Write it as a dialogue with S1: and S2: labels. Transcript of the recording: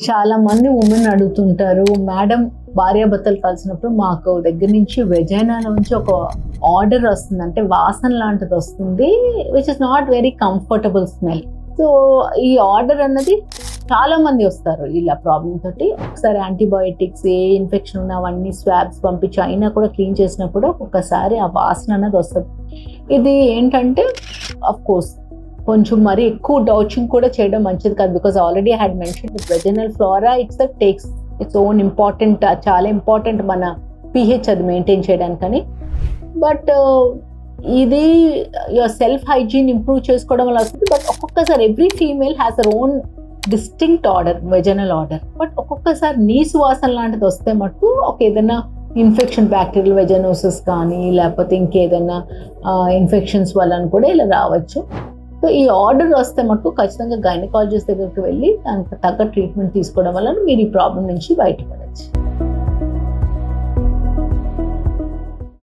S1: చాలా మంది ఉమెన్ అడుగుతుంటారు, మేడం భార్యాభర్తలు కలిసినప్పుడు మాకు దగ్గర నుంచి వెజైనాలో నుంచి ఒక ఆర్డర్ వస్తుంది, అంటే వాసన లాంటిది వస్తుంది, which is not very comfortable smell. So ఈ ఆర్డర్ అన్నది చాలా మంది వస్తారు ఇలా ప్రాబ్లం తోటి. ఒకసారి యాంటీబయోటిక్స్ ఏ ఇన్ఫెక్షన్ ఉన్న అవన్నీ స్వాబ్స్ పంపించి అయినా కూడా క్లీన్ చేసినా కూడా ఒక్కసారి ఆ వాసన అన్నది వస్తుంది. ఇది ఏంటంటే అఫ్ కోర్స్ కొంచెం మరి ఎక్కువ డౌచింగ్ కూడా చేయడం మంచిది కాదు, because already I had mention with vaginal flora takes its own important, చాలా ఇంపార్టెంట్ మన pH అది మెయింటైన్ చేయడానికని. బట్ ఇది యువర్ సెల్ఫ్ హైజీన్ ఇంప్రూవ్ చేసుకోవడం వల్ల వస్తుంది. బట్ ఒక్కొక్కసారి every female has her own distinct order, vaginal order. But ఒక్కొక్కసారి నీసు వాసన లాంటిది వస్తే మటుకు ఏదైనా ఇన్ఫెక్షన్, బ్యాక్టీరియల్ వెజైనోసిస్ కానీ లేకపోతే ఇంకేదైనా ఇన్ఫెక్షన్స్ వల్ల కూడా ఇలా రావచ్చు. సో ఈ ఆర్డర్ వస్తే మటుకు ఖచ్చితంగా గైనకాలజిస్ట్ దగ్గరికి వెళ్ళి దానికి తగ్గ ట్రీట్మెంట్ తీసుకోవడం వల్ల మీరు ఈ ప్రాబ్లం నుంచి బయటపడచ్చు.